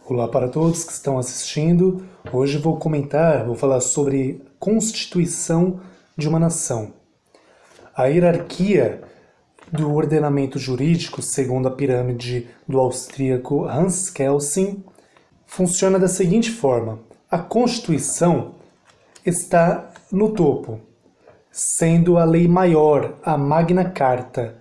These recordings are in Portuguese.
Olá para todos que estão assistindo. Hoje vou falar sobre Constituição de uma nação. A hierarquia do ordenamento jurídico, segundo a pirâmide do austríaco Hans Kelsen, funciona da seguinte forma. A Constituição está no topo, sendo a lei maior, a Magna Carta,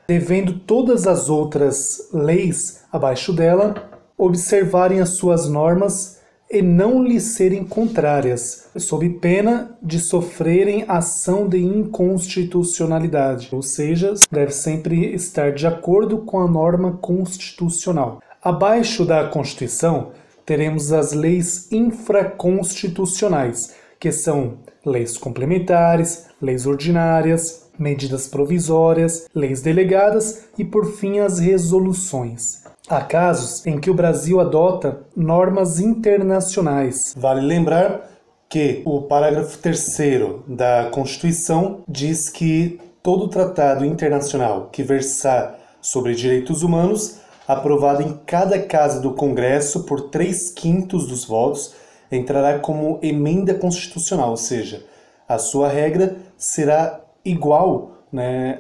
devendo todas as outras leis abaixo dela observarem as suas normas e não lhes serem contrárias, sob pena de sofrerem ação de inconstitucionalidade, ou seja, deve sempre estar de acordo com a norma constitucional. Abaixo da Constituição, teremos as leis infraconstitucionais, que são leis complementares, leis ordinárias, medidas provisórias, leis delegadas e, por fim, as resoluções. Há casos em que o Brasil adota normas internacionais. Vale lembrar que o parágrafo 3º da Constituição diz que todo tratado internacional que versar sobre direitos humanos, aprovado em cada casa do Congresso por 3/5 dos votos, entrará como emenda constitucional, ou seja, a sua regra será igual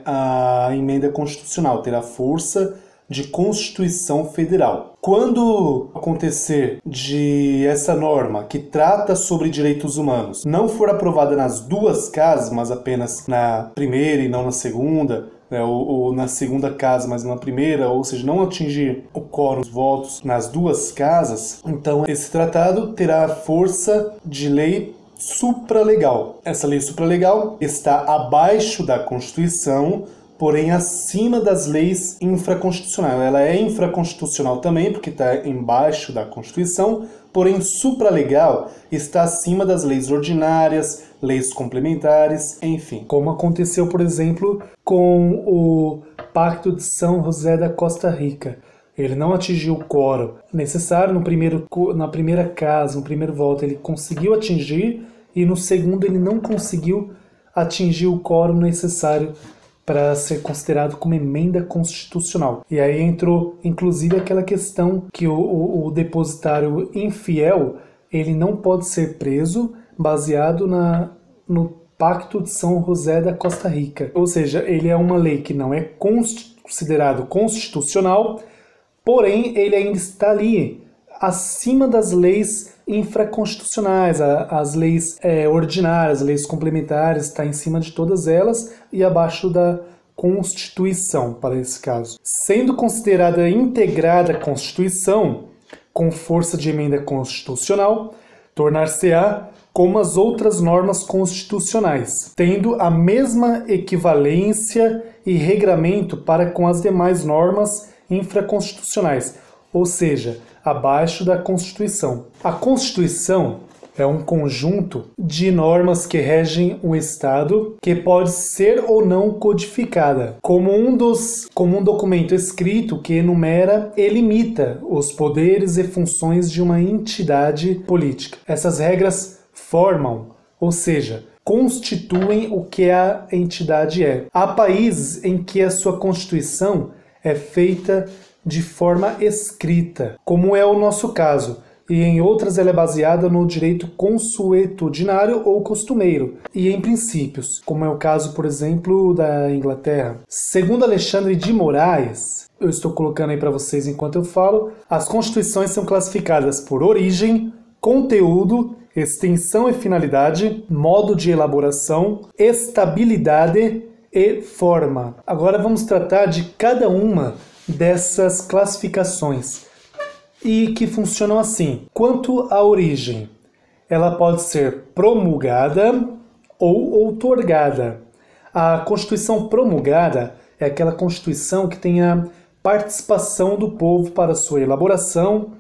à emenda constitucional, terá força de Constituição Federal. Quando acontecer de essa norma que trata sobre direitos humanos não for aprovada nas duas casas, mas apenas na primeira e não na segunda, ou na segunda casa, mas não na primeira, ou seja, não atingir o quórum dos votos nas duas casas, então esse tratado terá força de lei supralegal. Essa lei supralegal está abaixo da Constituição, porém acima das leis infraconstitucionais. Ela é infraconstitucional também, porque está embaixo da Constituição, porém supralegal está acima das leis ordinárias, leis complementares, enfim. Como aconteceu, por exemplo, com o Pacto de São José da Costa Rica. Ele não atingiu o quórum necessário na primeira casa, no primeiro voto ele conseguiu atingir, e no segundo ele não conseguiu atingir o quórum necessário para ser considerado como emenda constitucional. E aí entrou, inclusive, aquela questão que o depositário infiel ele não pode ser preso baseado no Pacto de São José da Costa Rica. Ou seja, ele é uma lei que não é considerado constitucional, porém ele ainda está ali, acima das leis infraconstitucionais, as leis ordinárias, as leis complementares, está em cima de todas elas e abaixo da Constituição, para esse caso. Sendo considerada integrada a Constituição, com força de emenda constitucional, tornar-se-á como as outras normas constitucionais, tendo a mesma equivalência e regramento para com as demais normas infraconstitucionais, ou seja, abaixo da Constituição. A Constituição é um conjunto de normas que regem o Estado, que pode ser ou não codificada, como um documento escrito que enumera e limita os poderes e funções de uma entidade política. Essas regras formam, ou seja, constituem o que a entidade é. Há países em que a sua Constituição é feita de forma escrita, como é o nosso caso, e em outras ela é baseada no direito consuetudinário ou costumeiro, e em princípios, como é o caso, por exemplo, da Inglaterra. Segundo Alexandre de Moraes, eu estou colocando aí para vocês enquanto eu falo, as constituições são classificadas por origem, conteúdo, extensão e finalidade, modo de elaboração, estabilidade e forma. Agora vamos tratar de cada uma dessas classificações e que funcionam assim. Quanto à origem, ela pode ser promulgada ou outorgada. A Constituição promulgada é aquela Constituição que tem a participação do povo para sua elaboração,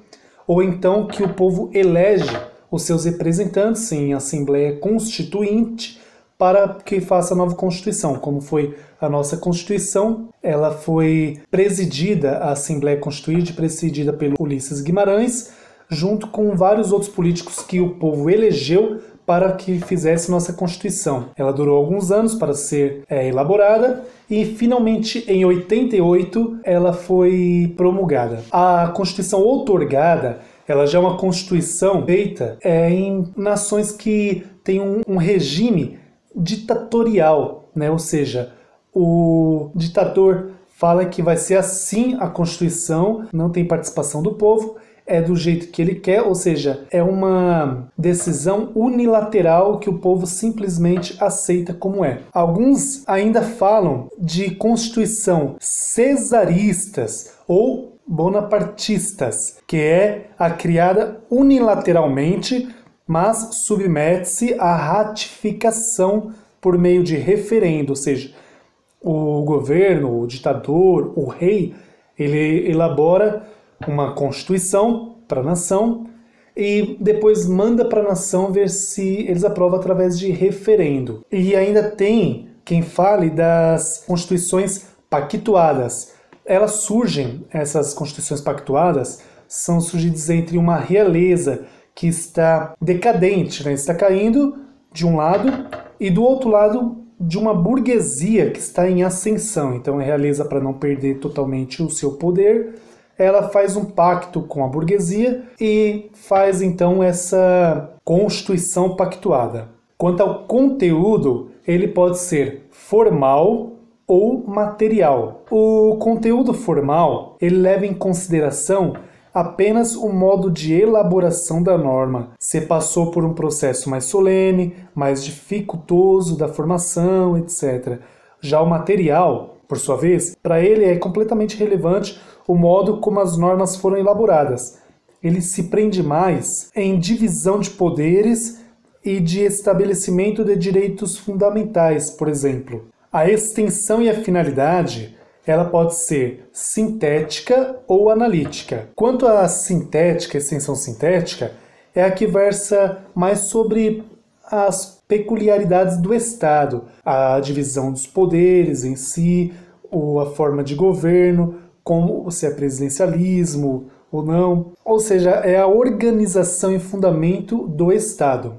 ou então que o povo elege os seus representantes em Assembleia Constituinte para que faça a nova Constituição, como foi a nossa Constituição. Ela foi presidida, a Assembleia Constituinte, presidida pelo Ulisses Guimarães, junto com vários outros políticos que o povo elegeu para que fizesse nossa Constituição. Ela durou alguns anos para ser elaborada e finalmente em 88 ela foi promulgada. A Constituição outorgada, ela já é uma Constituição feita em nações que têm um regime ditatorial, né? Ou seja, o ditador fala que vai ser assim a Constituição, não tem participação do povo, é do jeito que ele quer, ou seja, é uma decisão unilateral que o povo simplesmente aceita como é. Alguns ainda falam de Constituição cesaristas ou bonapartistas, que é a criada unilateralmente, mas submete-se à ratificação por meio de referendo, ou seja, o governo, o ditador, o rei, ele elabora uma constituição para a nação e depois manda para a nação ver se eles aprovam através de referendo. E ainda tem quem fale das constituições pactuadas. Elas surgem, essas constituições pactuadas, são surgidas entre uma realeza que está decadente, né? Está caindo de um lado e do outro lado de uma burguesia que está em ascensão. Então a realeza, para não perder totalmente o seu poder, ela faz um pacto com a burguesia e faz então essa constituição pactuada. Quanto ao conteúdo, ele pode ser formal ou material. O conteúdo formal, ele leva em consideração apenas o modo de elaboração da norma. Se passou por um processo mais solene, mais dificultoso da formação, etc. Já o material, por sua vez, para ele é completamente relevante o modo como as normas foram elaboradas. Ele se prende mais em divisão de poderes e de estabelecimento de direitos fundamentais, por exemplo. A extensão e a finalidade, ela pode ser sintética ou analítica. Quanto à sintética, extensão sintética, é a que versa mais sobre as peculiaridades do Estado, a divisão dos poderes em si, ou a forma de governo, como se é presidencialismo ou não. Ou seja, é a organização e fundamento do Estado.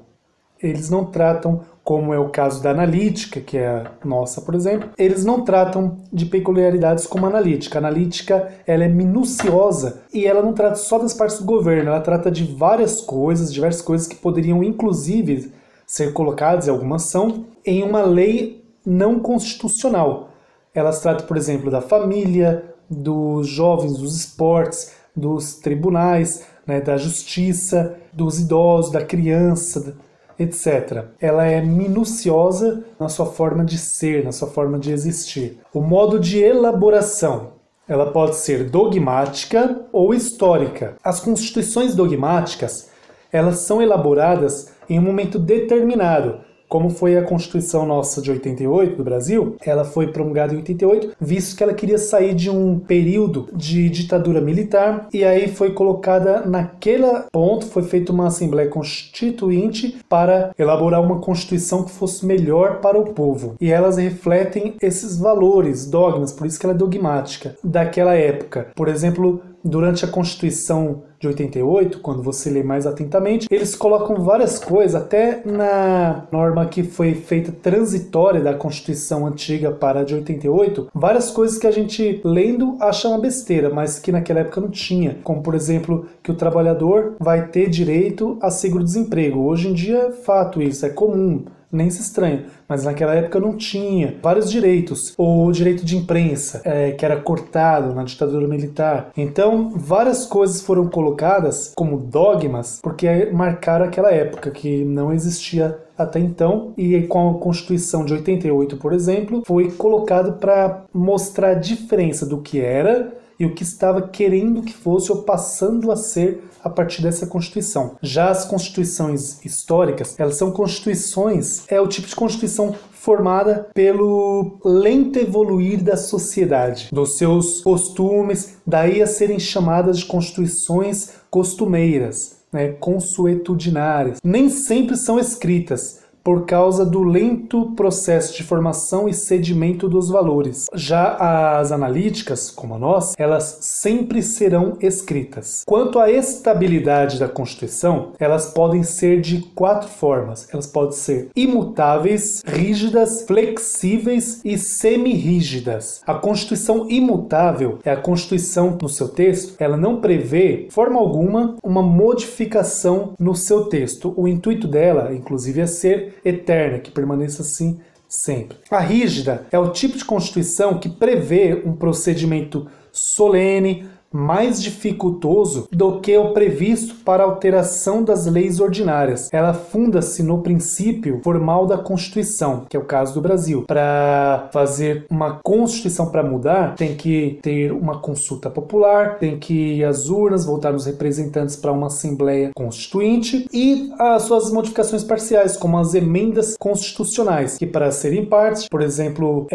Eles não tratam, como é o caso da analítica, que é a nossa, por exemplo, eles não tratam de peculiaridades como a analítica. A analítica, ela é minuciosa e ela não trata só das partes do governo, ela trata de várias coisas, diversas coisas que poderiam, inclusive, ser colocadas em alguma ação em uma lei não constitucional. Elas tratam, por exemplo, da família, dos jovens, dos esportes, dos tribunais, né, da justiça, dos idosos, da criança, etc. Ela é minuciosa na sua forma de ser, na sua forma de existir. O modo de elaboração, ela pode ser dogmática ou histórica. As constituições dogmáticas, elas são elaboradas em um momento determinado, como foi a Constituição nossa de 88 do Brasil. Ela foi promulgada em 88, visto que ela queria sair de um período de ditadura militar, e aí foi colocada naquele ponto, foi feita uma Assembleia Constituinte para elaborar uma Constituição que fosse melhor para o povo. E elas refletem esses valores, dogmas, por isso que ela é dogmática, daquela época. Por exemplo, durante a Constituição de 88, quando você lê mais atentamente, eles colocam várias coisas, até na norma que foi feita transitória da Constituição antiga para a de 88, várias coisas que a gente lendo acha uma besteira, mas que naquela época não tinha, como por exemplo, que o trabalhador vai ter direito a seguro-desemprego. Hoje em dia é fato isso, é comum, nem se estranha, mas naquela época não tinha. Vários direitos, o direito de imprensa, que era cortado na ditadura militar. Então, várias coisas foram colocadas como dogmas, porque marcaram aquela época que não existia até então, e com a Constituição de 88, por exemplo, foi colocado para mostrar a diferença do que era e o que estava querendo que fosse ou passando a ser a partir dessa Constituição. Já as constituições históricas, elas são constituições, é o tipo de constituição formada pelo lento evoluir da sociedade, dos seus costumes, daí a serem chamadas de constituições costumeiras, né, consuetudinárias. Nem sempre são escritas, por causa do lento processo de formação e sedimento dos valores. Já as analíticas, como a nossa, elas sempre serão escritas. Quanto à estabilidade da Constituição, elas podem ser de 4 formas. Elas podem ser imutáveis, rígidas, flexíveis e semi-rígidas. A Constituição imutável é a Constituição, no seu texto, ela não prevê, de forma alguma, uma modificação no seu texto. O intuito dela, inclusive, é ser eterna, que permaneça assim sempre. A rígida é o tipo de Constituição que prevê um procedimento solene, mais dificultoso do que o previsto para alteração das leis ordinárias. Ela funda-se no princípio formal da Constituição, que é o caso do Brasil. Para fazer uma Constituição para mudar, tem que ter uma consulta popular, tem que ir às urnas, votar nos representantes para uma Assembleia Constituinte e as suas modificações parciais, como as emendas constitucionais, que para serem parte, por exemplo,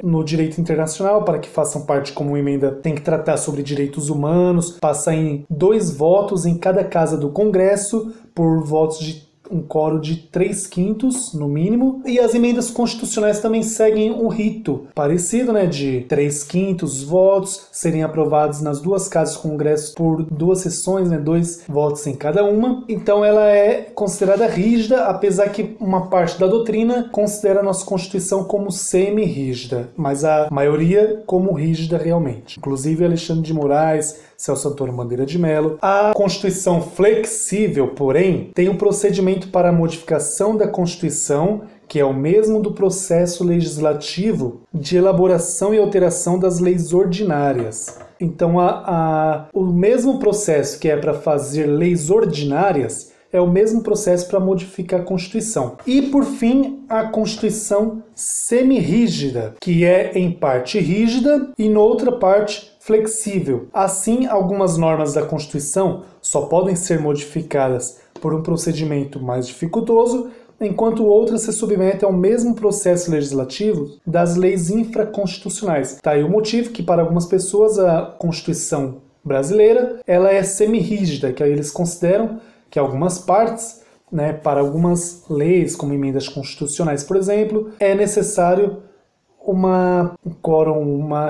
no direito internacional, para que façam parte como emenda, tem que tratar sobre direitos humanos, passa em 2 votos em cada casa do Congresso, por votos de um quórum de 3/5, no mínimo, e as emendas constitucionais também seguem um rito parecido, de 3/5 votos serem aprovados nas 2 casas do Congresso por 2 sessões, 2 votos em cada uma. Então ela é considerada rígida, apesar que uma parte da doutrina considera a nossa Constituição como semi-rígida, mas a maioria como rígida realmente. Inclusive Alexandre de Moraes, Celso Antônio Bandeira de Mello. A Constituição flexível, porém, tem um procedimento para a modificação da Constituição, que é o mesmo do processo legislativo de elaboração e alteração das leis ordinárias. Então, o mesmo processo que é para fazer leis ordinárias é o mesmo processo para modificar a Constituição. E, por fim, a Constituição semi-rígida, que é em parte rígida e, em outra parte, flexível. Assim, algumas normas da Constituição só podem ser modificadas por um procedimento mais dificultoso, enquanto outras se submetem ao mesmo processo legislativo das leis infraconstitucionais. Tá aí o motivo que, para algumas pessoas, a Constituição brasileira ela é semi-rígida, que aí eles consideram que algumas partes, para algumas leis, como emendas constitucionais, por exemplo, é necessário uma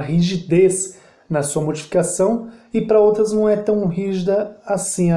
rigidez na sua modificação, e para outras não é tão rígida assim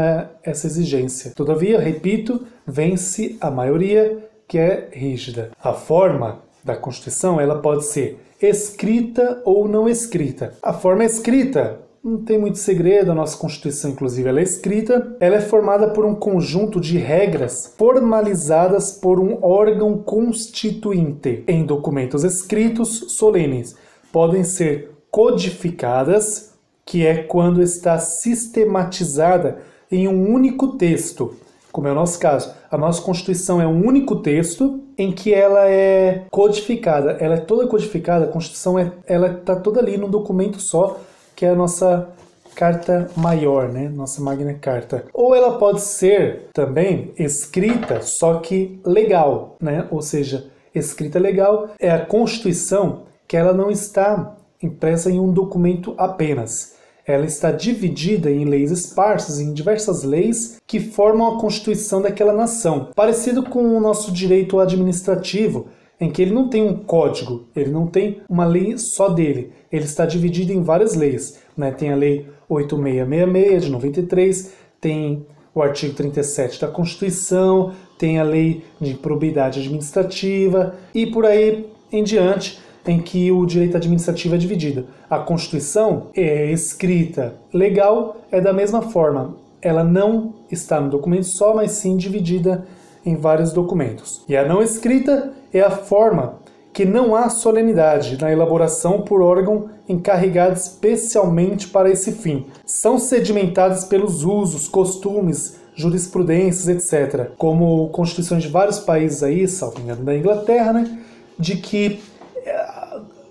essa exigência. Todavia, repito, vence a maioria, que é rígida. A forma da Constituição ela pode ser escrita ou não escrita. A forma escrita não tem muito segredo, a nossa Constituição, inclusive, ela é escrita. Ela é formada por um conjunto de regras formalizadas por um órgão constituinte em documentos escritos solenes. Podem ser codificadas, que é quando está sistematizada em um único texto, como é o nosso caso. A nossa Constituição é um único texto em que ela é codificada. Ela é toda codificada, a Constituição ela está toda ali num documento só, que é a nossa Carta Maior, Nossa Magna Carta. Ou ela pode ser também escrita, só que legal, Ou seja, escrita legal é a Constituição que ela não está impressa em um documento apenas. Ela está dividida em leis esparsas, em diversas leis que formam a Constituição daquela nação. Parecido com o nosso direito administrativo, em que ele não tem um código, ele não tem uma lei só dele. Ele está dividido em várias leis. Tem a Lei 8666 de 93, tem o artigo 37 da Constituição, tem a Lei de Probidade Administrativa e por aí em diante, em que o direito administrativo é dividido. A Constituição é escrita legal, é da mesma forma. Ela não está no documento só, mas sim dividida em vários documentos. E a não escrita é a forma que não há solenidade na elaboração por órgão encarregado especialmente para esse fim. São sedimentadas pelos usos, costumes, jurisprudências, etc. Como constituições de vários países aí, salvo engano da Inglaterra, de que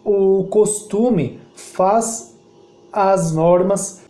o costume faz as normas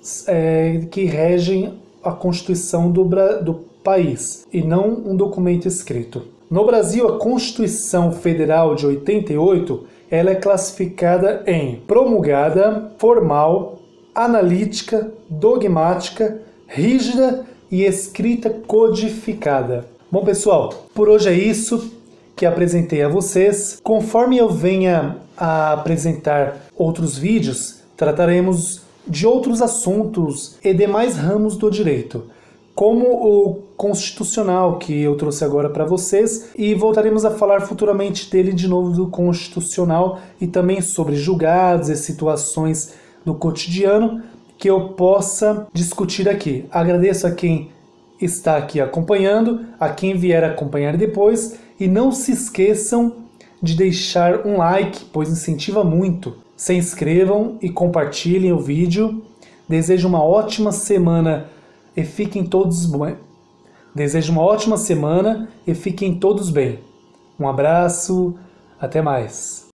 que regem a Constituição do país, e não um documento escrito. No Brasil, a Constituição Federal de 88 ela é classificada em promulgada, formal, analítica, dogmática, rígida e escrita codificada. Bom, pessoal, por hoje é isso. que apresentei a vocês. Conforme eu venha a apresentar outros vídeos, trataremos de outros assuntos e demais ramos do direito, como o constitucional, que eu trouxe agora para vocês, e voltaremos a falar futuramente dele de novo, do constitucional, e também sobre julgados e situações do cotidiano que eu possa discutir aqui. Agradeço a quem está aqui acompanhando, a quem vier acompanhar depois, e não se esqueçam de deixar um like, pois incentiva muito. Se inscrevam e compartilhem o vídeo. Desejo uma ótima semana e fiquem todos bem. Desejo uma ótima semana e fiquem todos bem. Um abraço, até mais.